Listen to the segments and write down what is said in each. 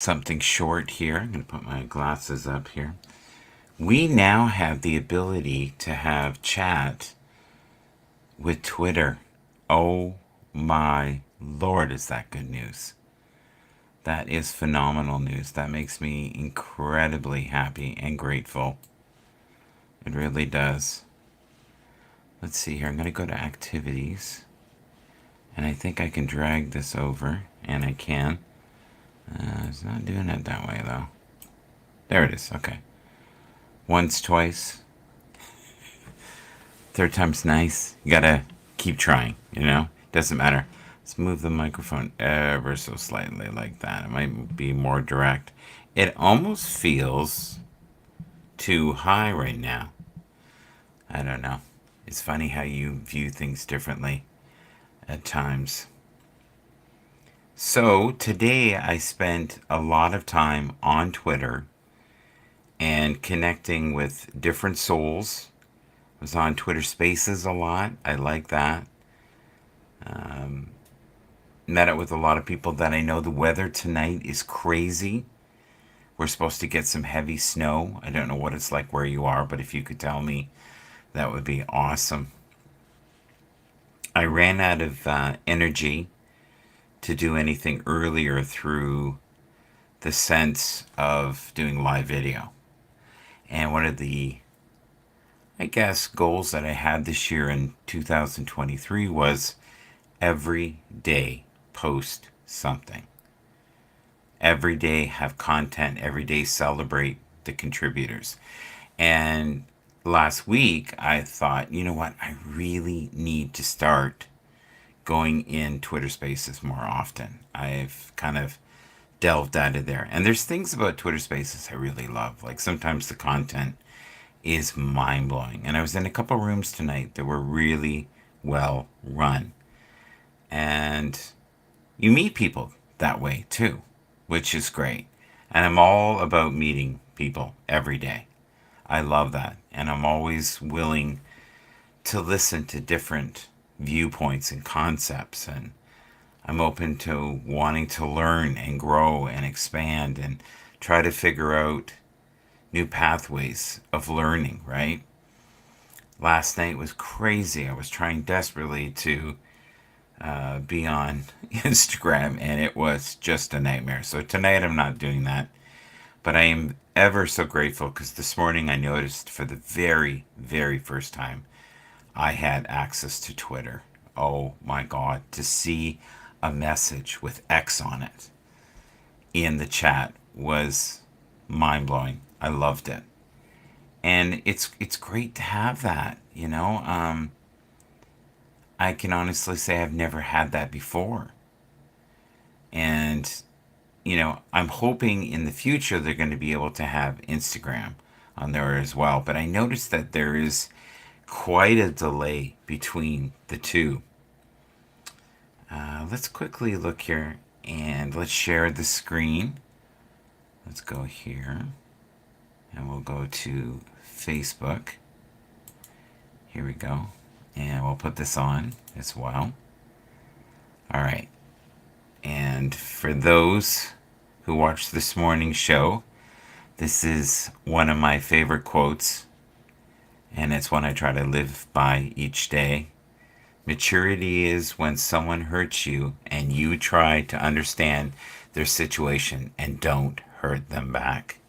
Something short here. I'm going to put my glasses up here. We now have the ability to have chat with Twitter. Oh my Lord, is that good news? That is phenomenal news. That makes me incredibly happy and grateful. It really does. Let's see here. I'm going to go to activities. And I think I can drag this over. And I can. It's not doing it that way though. There it is. Okay. Once, twice. Third time's nice. You gotta keep trying, Doesn't matter. Let's move the microphone ever so slightly like that. It might be more direct. It almost feels too high right now. I don't know. It's funny how you view things differently at times. So today I spent a lot of time on Twitter and connecting with different souls. I was on Twitter Spaces a lot. I like that. Met up with a lot of people that I know. The weather tonight is crazy. We're supposed to get some heavy snow. I don't know what it's like where you are, but if you could tell me, that would be awesome. I ran out of energy to do anything earlier through the sense of doing live video. And one of the, I guess, goals that I had this year in 2023 was every day post something. Every day have content, every day celebrate the contributors. And last week I thought, you know what, I really need to start going in Twitter Spaces more often. I've kind of delved out of there. And there's things about Twitter Spaces I really love. Like sometimes the content is mind blowing. And I was in a couple rooms tonight that were really well run. And you meet people that way too, which is great. And I'm all about meeting people every day. I love that. And I'm always willing to listen to different viewpoints and concepts. And I'm open to wanting to learn and grow and expand and try to figure out new pathways of learning, right? Last night was crazy. I was trying desperately to be on Instagram, and it was just a nightmare. So tonight I'm not doing that. But I am ever so grateful because this morning I noticed for the very, very first time I had access to Twitter. Oh my God, to see a message with X on it in the chat was mind blowing. I loved it. And it's great to have that. I can honestly say I've never had that before. And I'm hoping in the future they're going to be able to have Instagram on there as well. But I noticed that there is quite a delay between the two. Let's quickly look here and let's share the screen. Let's go here and we'll go to Facebook. Here we go. And we'll put this on as well. All right. And for those who watched this morning's show, this is one of my favorite quotes, and it's one I try to live by each day. Maturity is when someone hurts you and you try to understand their situation and don't hurt them back.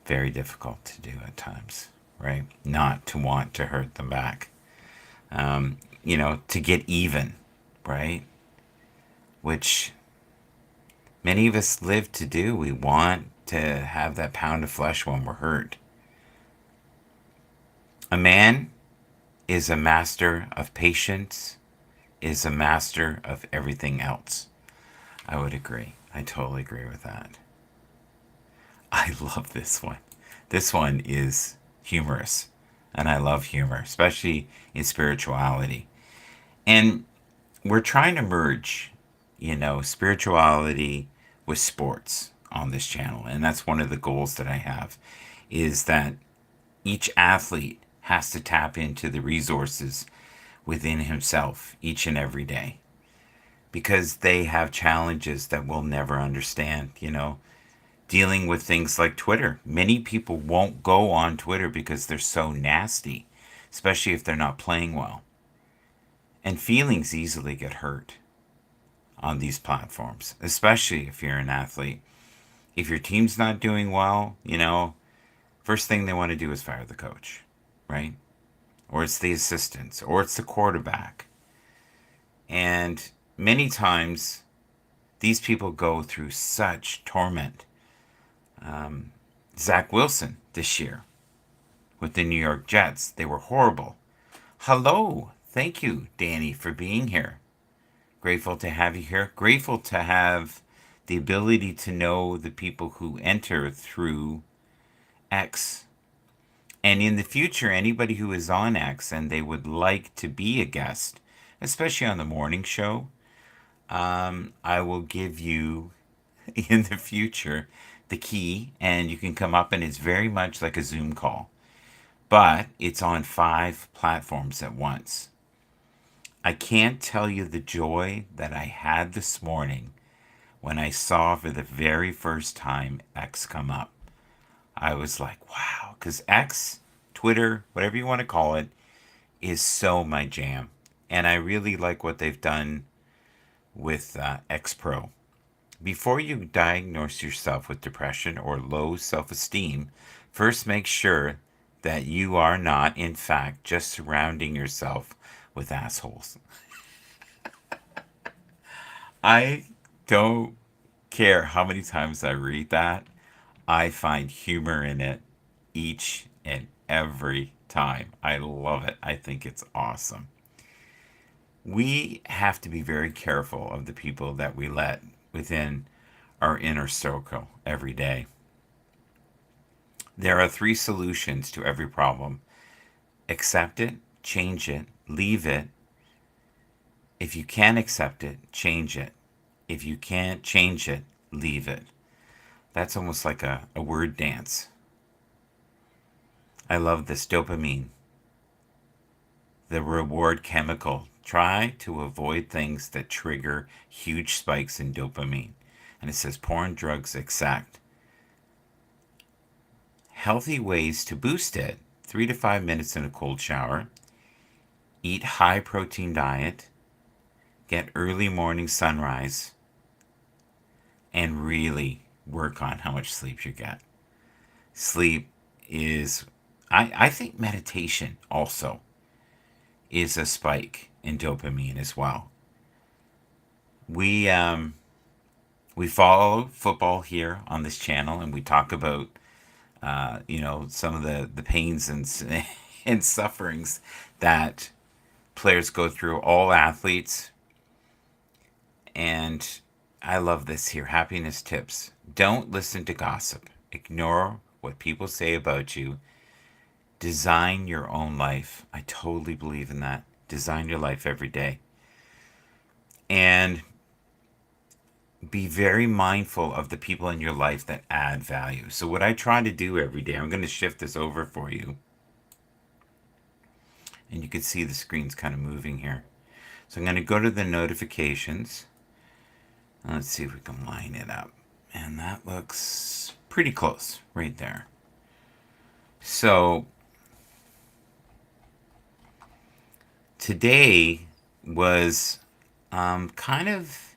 Very difficult to do at times, right? Not to want to hurt them back. To get even, right? Which many of us live to do. We want to have that pound of flesh when we're hurt. A man is a master of patience, is a master of everything else. I would agree. I totally agree with that. I love this one. This one is humorous, and I love humor, especially in spirituality. And we're trying to merge, spirituality with sports on this channel. And that's one of the goals that I have is that each athlete has to tap into the resources within himself each and every day. because they have challenges that we'll never understand, dealing with things like Twitter. Many people won't go on Twitter because they're so nasty, especially if they're not playing well. And feelings easily get hurt on these platforms, especially if you're an athlete. If your team's not doing well, first thing they want to do is fire the coach, right? Or it's the assistants, or it's the quarterback. And many times, these people go through such torment. Zach Wilson this year with the New York Jets, they were horrible. Hello. Thank you, Danny, for being here. Grateful to have you here. Grateful to have the ability to know the people who enter through X. And in the future, anybody who is on X and they would like to be a guest, especially on the morning show, I will give you in the future the key and you can come up, and it's very much like a Zoom call, but it's on 5 platforms at once. I can't tell you the joy that I had this morning when I saw for the very first time X come up. I was like, wow, because X, Twitter, whatever you want to call it, is so my jam. And I really like what they've done with X Pro. Before you diagnose yourself with depression or low self esteem, first make sure that you are not, in fact, just surrounding yourself with assholes. I don't care how many times I read that. I find humor in it each and every time. I love it. I think it's awesome. We have to be very careful of the people that we let within our inner circle every day. There are 3 solutions to every problem: accept it, change it, leave it. If you can't accept it, change it. If you can't change it, leave it. That's almost like a word dance. I love this dopamine, the reward chemical. Try to avoid things that trigger huge spikes in dopamine. And it says porn, drugs, exact. Healthy ways to boost it: 3 to 5 minutes in a cold shower, eat high protein diet, get early morning sunrise, and really work on how much sleep you get. Sleep is, I think meditation also is a spike in dopamine as well. We we follow football here on this channel, and we talk about some of the pains and and sufferings that players go through. All athletes, and I love this here. Happiness tips: don't listen to gossip. Ignore what people say about you. Design your own life. I totally believe in that. Design your life every day. And be very mindful of the people in your life that add value. So what I try to do every day, I'm going to shift this over for you. And you can see the screen's kind of moving here. So I'm going to go to the notifications. Let's see if we can line it up. And that looks pretty close right there. So today was kind of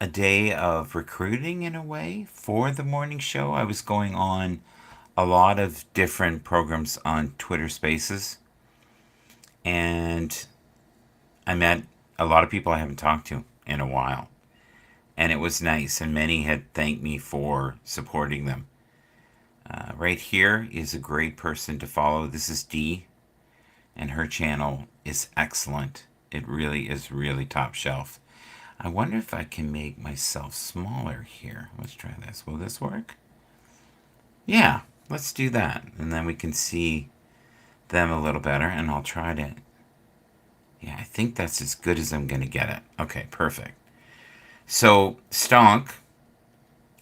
a day of recruiting in a way for the morning show. I was going on a lot of different programs on Twitter Spaces, and I met a lot of people I haven't talked to in a while, and it was nice, and many had thanked me for supporting them. Right here is a great person to follow. This is Dee, and her channel is excellent. It really is really top shelf. I wonder if I can make myself smaller here. Let's try this. Will this work? Yeah, let's do that. And then we can see them a little better, and I'll try to... Yeah, I think that's as good as I'm going to get it. Okay, perfect. So, Stonk,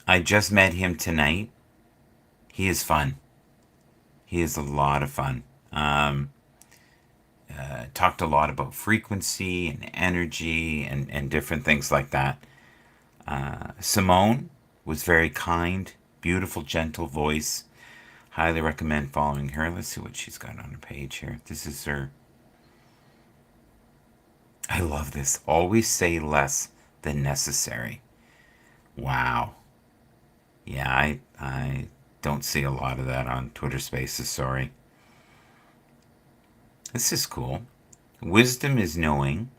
I just met him tonight. He is fun. He is a lot of fun. talked a lot about frequency and energy and different things like that. Simone was very kind, beautiful, gentle voice. Highly recommend following her. Let's see what she's got on her page here. This is her. I love this. Always say less than necessary. Wow. Yeah, I don't see a lot of that on Twitter Spaces, sorry. This is cool. Wisdom is knowing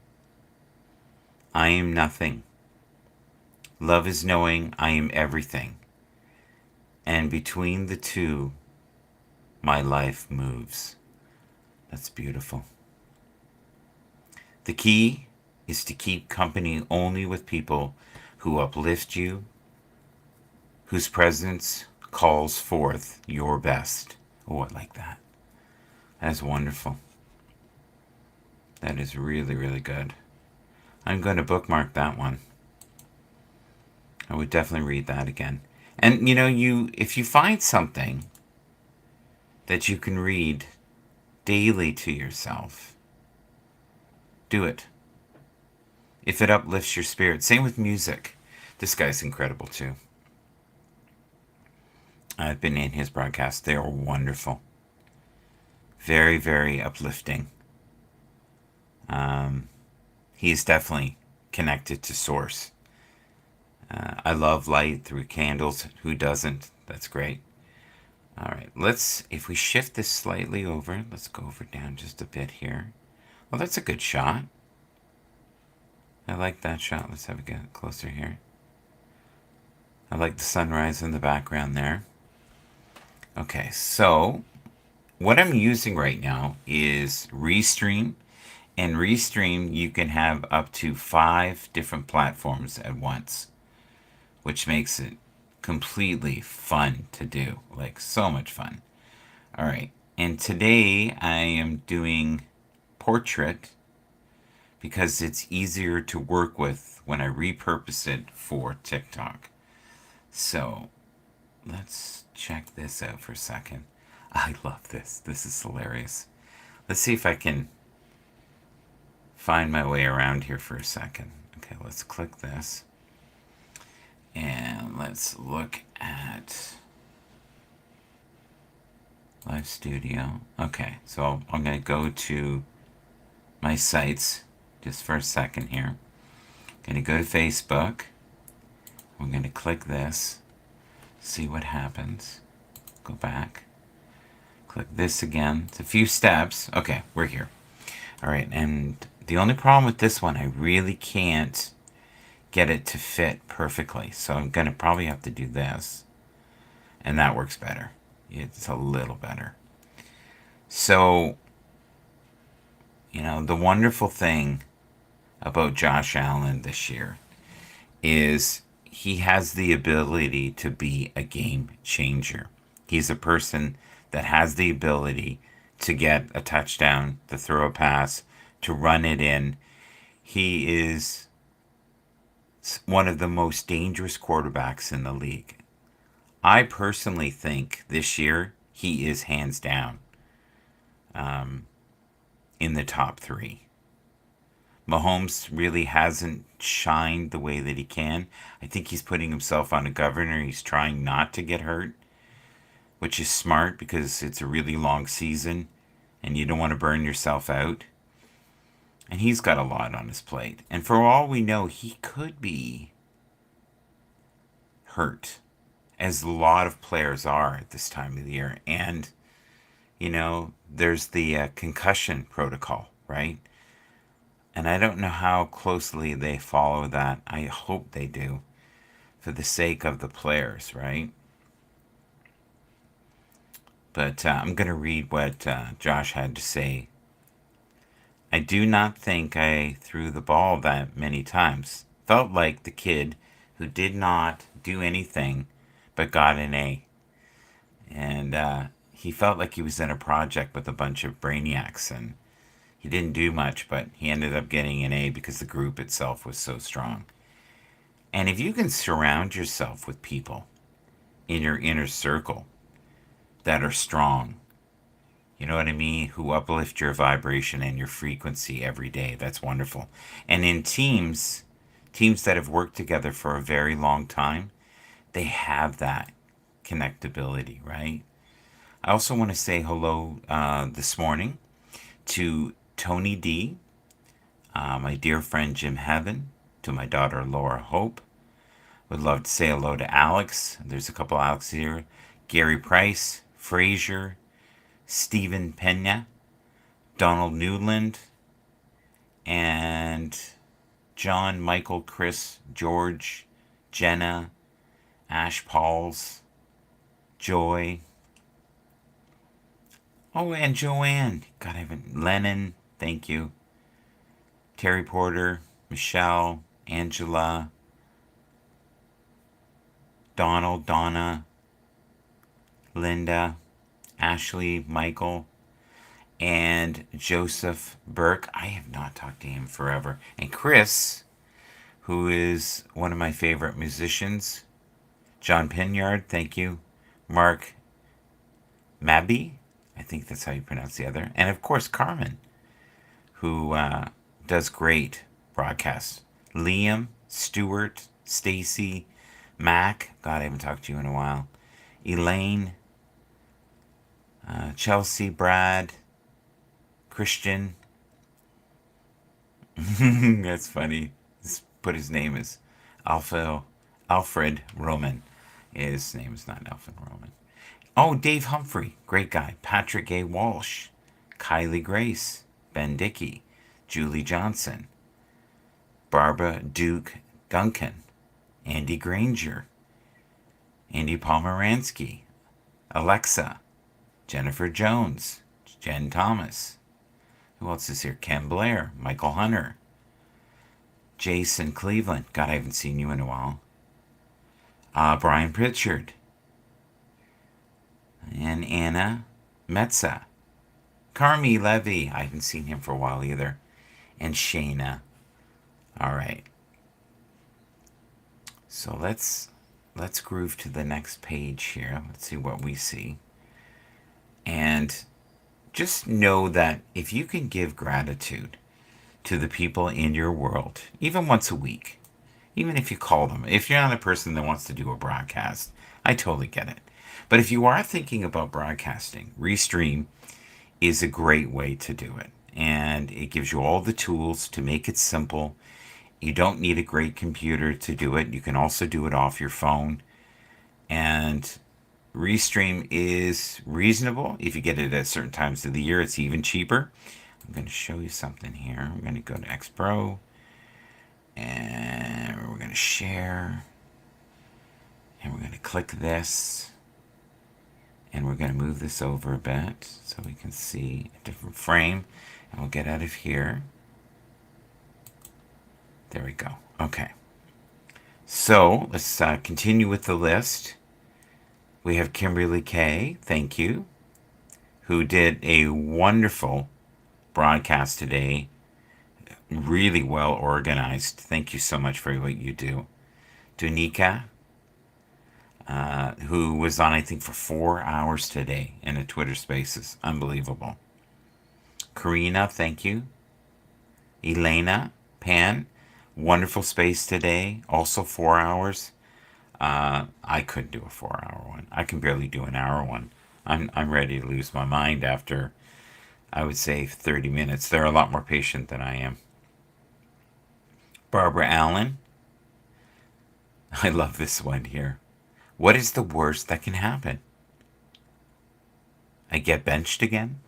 I am nothing. Love is knowing I am everything. And between the two, my life moves. That's beautiful. The key is to keep company only with people who uplift you, whose presence calls forth your best. Oh, I like that. That's wonderful. That is really, really good. I'm going to bookmark that one. I would definitely read that again. And if you find something that you can read daily to yourself, do it. If it uplifts your spirit. Same with music. This guy's incredible too. I've been in his broadcasts. They are wonderful. Very, very uplifting. He is definitely connected to source. I love light through candles. Who doesn't? That's great. All right, if we shift this slightly over, let's go over down just a bit here. Well, that's a good shot. I like that shot. Let's have it get closer here. I like the sunrise in the background there. Okay, so what I'm using right now is Restream. And Restream, you can have up to 5 different platforms at once, which makes it completely fun to do. Like, so much fun. All right, and today I am doing portrait because it's easier to work with when I repurpose it for TikTok. So let's check this out for a second. I love this. This is hilarious. Let's see if I can find my way around here for a second. Okay, let's click this. And let's look at Live Studio. Okay, so I'm going to go to my sites just for a second here. I'm going to go to Facebook. I'm going to click this. See what happens. Go back. Click this again. It's a few steps. Okay, we're here. All right, and the only problem with this one, I really can't get it to fit perfectly. So I'm going to probably have to do this. And that works better. It's a little better. So, the wonderful thing about Josh Allen this year is he has the ability to be a game changer. He's a person that has the ability to get a touchdown, to throw a pass, to run it in. He is one of the most dangerous quarterbacks in the league. I personally think this year he is hands down in the top 3. Mahomes really hasn't shined the way that he can. I think he's putting himself on a governor. He's trying not to get hurt, which is smart because it's a really long season and you don't want to burn yourself out. And he's got a lot on his plate. And for all we know, he could be hurt, as a lot of players are at this time of the year. And, there's the concussion protocol, right? And I don't know how closely they follow that. I hope they do, for the sake of the players, right? But I'm going to read what Josh had to say. I do not think I threw the ball that many times. Felt like the kid who did not do anything but got an A. And he felt like he was in a project with a bunch of brainiacs, and he didn't do much, but he ended up getting an A because the group itself was so strong. And if you can surround yourself with people in your inner circle that are strong, You know what I mean? Who uplift your vibration and your frequency every day. That's wonderful. And in teams that have worked together for a very long time, they have that connectability, right? I also want to say hello this morning to Tony D, my dear friend Jim Heaven, to my daughter Laura Hope. Would love to say hello to Alex. There's a couple Alex here. Gary Price, Frazier, Stephen Pena, Donald Newland, and John, Michael, Chris, George, Jenna, Ash Pauls, Joy. Oh, and Joanne. God, I haven't. Lennon, thank you. Terry Porter, Michelle, Angela, Donald, Donna, Linda, Ashley, Michael, and Joseph Burke. I have not talked to him forever. And Chris, who is one of my favorite musicians. John Pinyard, thank you. Mark Mabby, I think that's how you pronounce the other. And of course, Carmen, who does great broadcasts. Liam, Stuart, Stacy, Mac. God, I haven't talked to you in a while. Elaine, Chelsea, Brad, Christian. That's funny. Just put his name as Alfred Roman. His name is not Alfred Roman. Oh, Dave Humphrey, great guy. Patrick A. Walsh, Kylie Grace, Ben Dickey, Julie Johnson, Barbara Duke Duncan, Andy Granger, Andy Pomeransky, Alexa, Jennifer Jones, Jen Thomas. Who else is here? Ken Blair, Michael Hunter, Jason Cleveland. God, I haven't seen you in a while. Brian Pritchard, and Anna Metza. Carmi Levy. I haven't seen him for a while either. And Shayna. All right. So let's groove to the next page here. Let's see what we see. And just know that if you can give gratitude to the people in your world, even once a week, even if you call them, if you're not a person that wants to do a broadcast, I totally get it. But if you are thinking about broadcasting, Restream is a great way to do it. And it gives you all the tools to make it simple. You don't need a great computer to do it. You can also do it off your phone. And Restream is reasonable. If you get it at certain times of the year, it's even cheaper. I'm going to show you something here. I'm going to go to X Pro. And we're going to share. And we're going to click this. And we're going to move this over a bit so we can see a different frame. And we'll get out of here. There we go. Okay. So let's continue with the list. We have Kimberly Kay, thank you, who did a wonderful broadcast today. Really well organized. Thank you so much for what you do. Dunika, who was on, I think, for 4 hours today in a Twitter Spaces. Unbelievable. Karina, thank you. Elena, Pan, wonderful space today. Also 4 hours. I couldn't do a 4-hour one. I can barely do an hour one. I'm ready to lose my mind after, I would say, 30 minutes. They're a lot more patient than I am. Barbara Allen. I love this one here. What is the worst that can happen? I get benched again?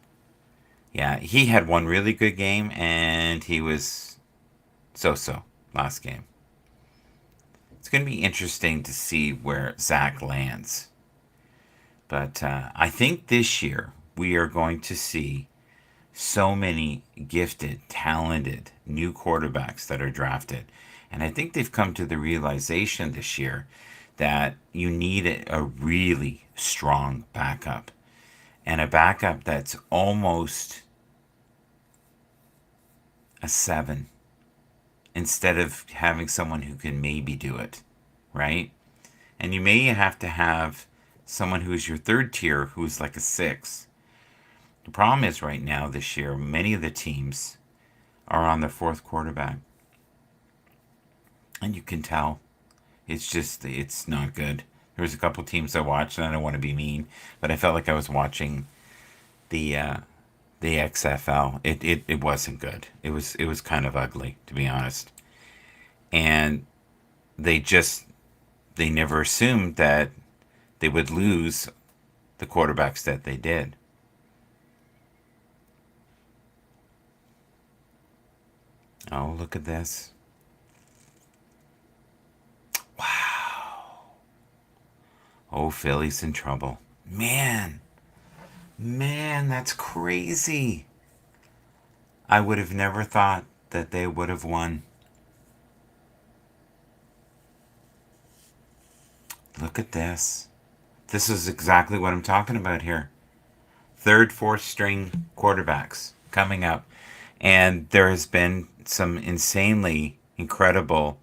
Yeah, he had one really good game, and he was so-so last game. It's going to be interesting to see where Zach lands. But I think this year we are going to see so many gifted, talented new quarterbacks that are drafted. And I think they've come to the realization this year that you need a really strong backup. And a backup that's almost a 7 instead of having someone who can maybe do it, right? And you may have to have someone who's your third tier who's like a 6 The problem is right now this year, many of the teams are on their fourth quarterback. And you can tell it's not good. There was a couple teams I watched, and I don't want to be mean, but I felt like I was watching the uh, the XFL. It wasn't good. It was kind of ugly, to be honest. And they just they never assumed that they would lose the quarterbacks that they did. Oh, look at this. Oh, Philly's in trouble. Man, that's crazy. I would have never thought that they would have won. Look at this. This is exactly what I'm talking about here. Third, fourth string quarterbacks coming up. And there has been some insanely incredible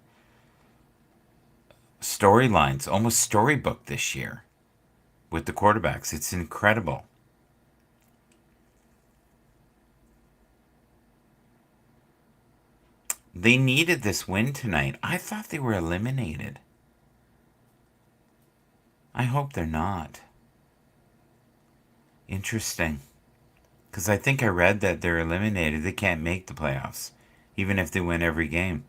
storylines, almost storybook this year with the quarterbacks. It's incredible. They needed this win tonight. I thought they were eliminated. I hope they're not. Interesting. Because I think I read that they're eliminated. They can't make the playoffs, even if they win every game.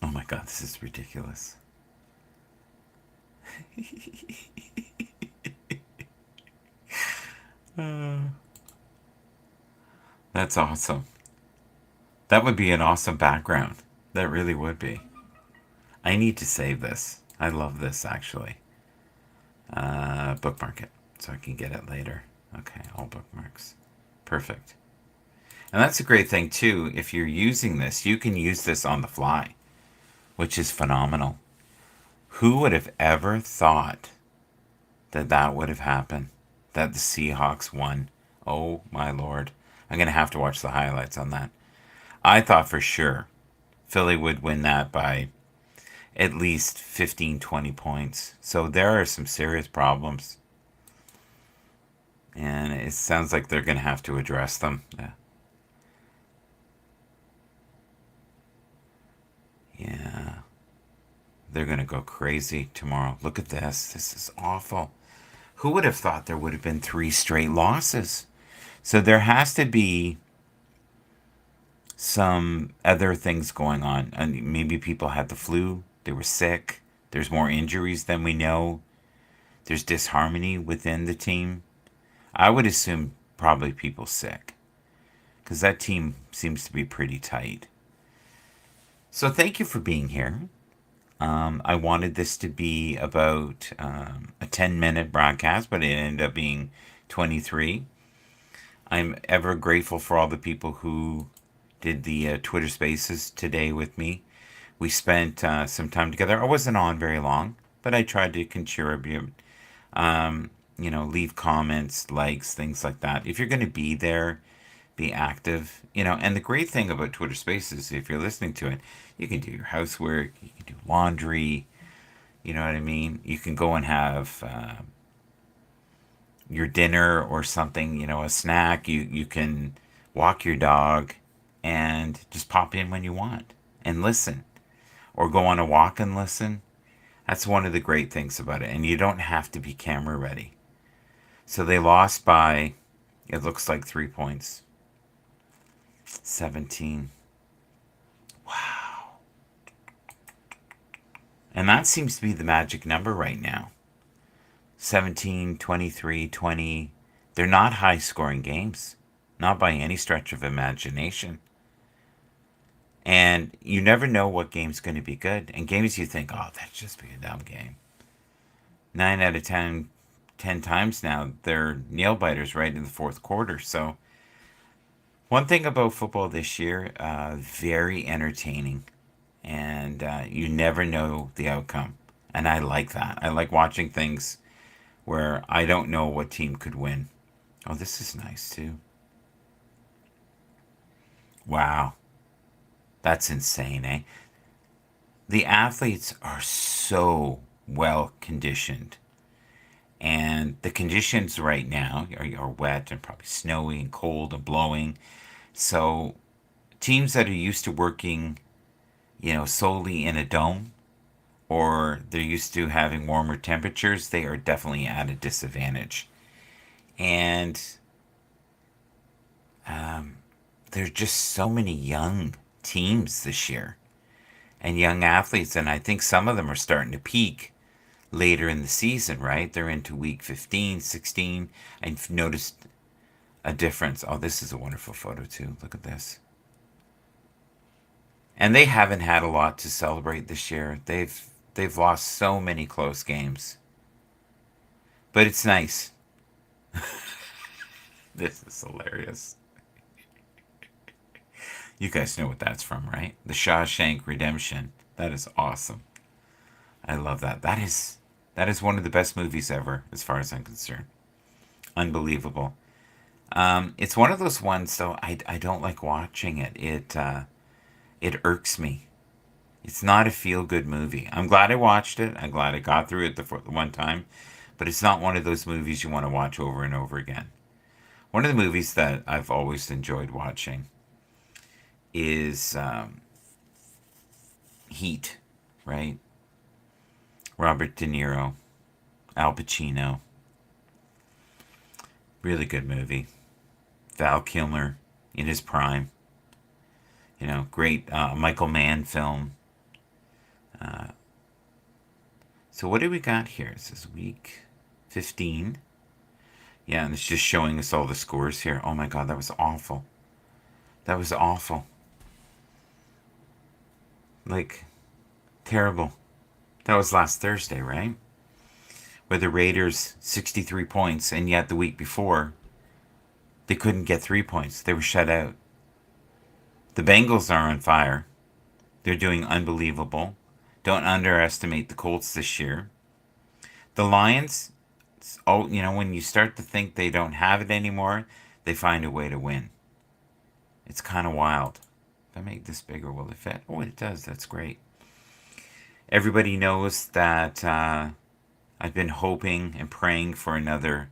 Oh my God, this is ridiculous. That's awesome. That would be an awesome background. That really would be. I need to save this. I love this actually. Bookmark it so I can get it later. Okay, all bookmarks. Perfect. And that's a great thing too. If you're using this, you can use this on the fly, which is phenomenal. Who would have ever thought that that would have happened? That the Seahawks won? Oh my lord. I'm going to have to watch the highlights on that. I thought for sure Philly would win that by at least 15, 20 points. So there are some serious problems. And it sounds like they're going to have to address them. Yeah. Yeah. They're going to go crazy tomorrow. Look at this. This is awful. Who would have thought there would have been three straight losses? So there has to be some other things going on. And maybe people had the flu, they were sick. There's more injuries than we know. There's disharmony within the team. I would assume probably people sick because that team seems to be pretty tight. So thank you for being here. I wanted this to be about a 10-minute broadcast, but it ended up being 23. I'm ever grateful for all the people who did the Twitter Spaces today with me. We spent some time together. I wasn't on very long, but I tried to contribute. Leave comments, likes, things like that. If you're going to be there, be active. And the great thing about Twitter Spaces, if you're listening to it, you can do your housework, you can do laundry. You know what I mean? You can go and have your dinner or something, a snack. You can walk your dog and just pop in when you want and listen, or go on a walk and listen. That's one of the great things about it. And you don't have to be camera ready. So they lost by, it looks like 3 points. 17. Wow. And that seems to be the magic number right now. 17, 23, 20. They're not high scoring games. Not by any stretch of imagination. And you never know what game's going to be good. And games you think, oh, that'd just be a dumb game. 9 out of 10 times now, they're nail biters right in the fourth quarter. So, one thing about football this year, very entertaining. And you never know the outcome. And I like that. I like watching things where I don't know what team could win. Oh, this is nice too. Wow. That's insane, eh? The athletes are so well conditioned. And the conditions right now are wet and probably snowy and cold and blowing. So teams that are used to working, solely in a dome, or they're used to having warmer temperatures, they are definitely at a disadvantage. And there's just so many young teams this year and young athletes. And I think some of them are starting to peak later in the season, right? They're into week 15, 16. I've noticed a difference. Oh, this is a wonderful photo, too. Look at this. And they haven't had a lot to celebrate this year. They've lost so many close games. But it's nice. This is hilarious. You guys know what that's from, right? The Shawshank Redemption. That is awesome. I love that. That is one of the best movies ever, as far as I'm concerned. Unbelievable. It's one of those ones though. I don't like watching it. It irks me. It's not a feel good movie. I'm glad I watched it. I'm glad I got through it the one time, but it's not one of those movies you want to watch over and over again. One of the movies that I've always enjoyed watching is Heat, right? Robert De Niro, Al Pacino. Really good movie. Val Kilmer in his prime. Great Michael Mann film. So what do we got here? This is week 15. Yeah, and it's just showing us all the scores here. Oh my God, that was awful. That was awful. Like, terrible. That was last Thursday, right? Where the Raiders 63 points, and yet the week before they couldn't get 3 points. They were shut out. The Bengals are on fire. They're doing unbelievable. Don't underestimate the Colts this year. The Lions, oh, when you start to think they don't have it anymore, they find a way to win. It's kind of wild. If I make this bigger, will it fit? Oh, it does. That's great. Everybody knows that I've been hoping and praying for another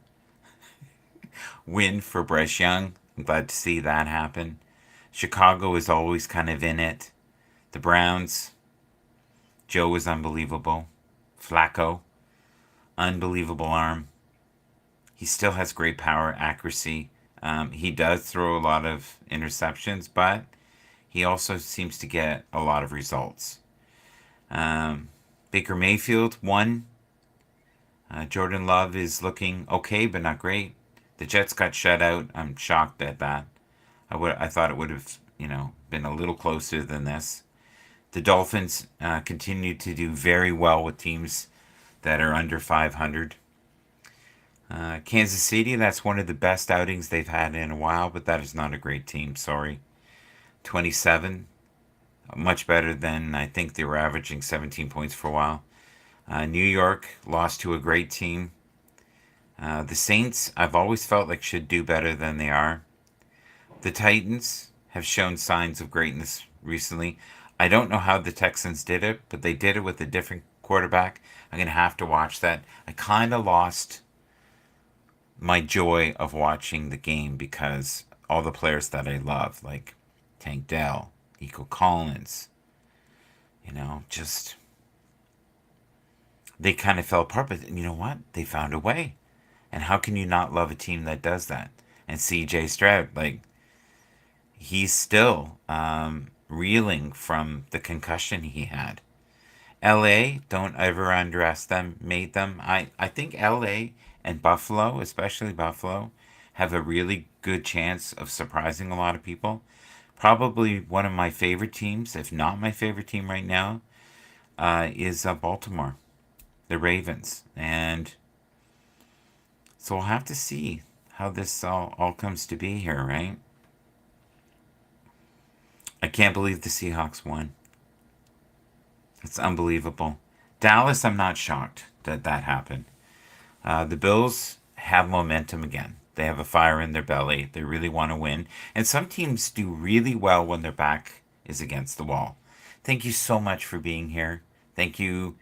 win for Bryce Young. I'm glad to see that happen. Chicago is always kind of in it. The Browns, Joe is unbelievable. Flacco, unbelievable arm. He still has great power, accuracy. He does throw a lot of interceptions, but he also seems to get a lot of results. Baker Mayfield won. Jordan Love is looking okay, but not great. The Jets got shut out. I'm shocked at that. I thought it would have, been a little closer than this. The Dolphins continue to do very well with teams that are under 500. Kansas City, that's one of the best outings they've had in a while, but that is not a great team. Sorry. 27, much better than I think they were averaging 17 points for a while. New York lost to a great team. The Saints, I've always felt like should do better than they are. The Titans have shown signs of greatness recently. I don't know how the Texans did it, but they did it with a different quarterback. I'm going to have to watch that. I kind of lost my joy of watching the game because all the players that I love, like Tank Dell, Nico Collins, just they kind of fell apart. But you know what? They found a way. And how can you not love a team that does that? And CJ Stroud, he's still reeling from the concussion he had. LA, don't ever underestimate them. I think LA and Buffalo, especially Buffalo, have a really good chance of surprising a lot of people. Probably one of my favorite teams, if not my favorite team right now, is Baltimore, the Ravens. And so we'll have to see how this all comes to be here, right? I can't believe the Seahawks won. It's unbelievable. Dallas, I'm not shocked that that happened. The Bills have momentum again. They have a fire in their belly. They really want to win. And some teams do really well when their back is against the wall. Thank you so much for being here. Thank you,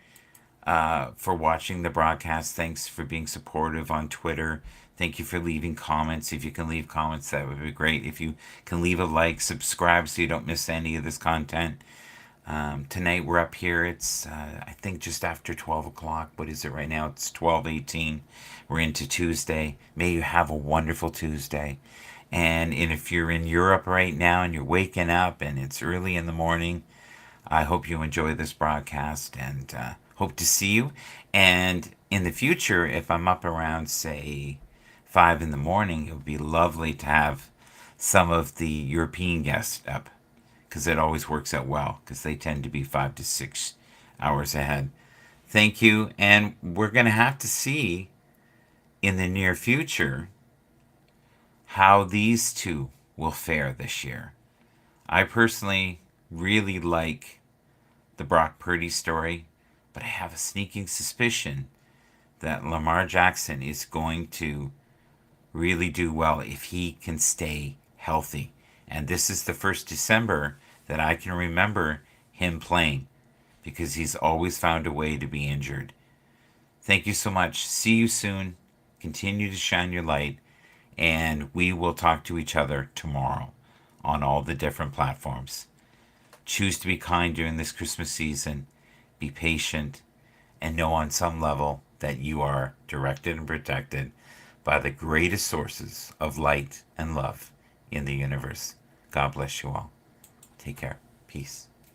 for watching the broadcast. Thanks for being supportive on Twitter. Thank you for leaving comments. If you can leave comments, that would be great. If you can leave a like, subscribe so you don't miss any of this content. Tonight we're up here. It's I think just after 12 o'clock. What is it right now? It's 12:18. We're into Tuesday. May you have a wonderful Tuesday. And if you're in Europe right now and you're waking up and it's early in the morning, I hope you enjoy this broadcast and hope to see you. And in the future, if I'm up around, say, 5 in the morning, it would be lovely to have some of the European guests up because it always works out well because they tend to be 5 to 6 hours ahead. Thank you. And we're going to have to see in the near future how these two will fare this year. I personally really like the Brock Purdy story, but I have a sneaking suspicion that Lamar Jackson is going to really do well if he can stay healthy. And this is the first December that I can remember him playing because he's always found a way to be injured. Thank you so much. See you soon. Continue to shine your light, and we will talk to each other tomorrow on all the different platforms. Choose to be kind during this Christmas season. Be patient and know on some level that you are directed and protected by the greatest sources of light and love in the universe. God bless you all. Take care. Peace.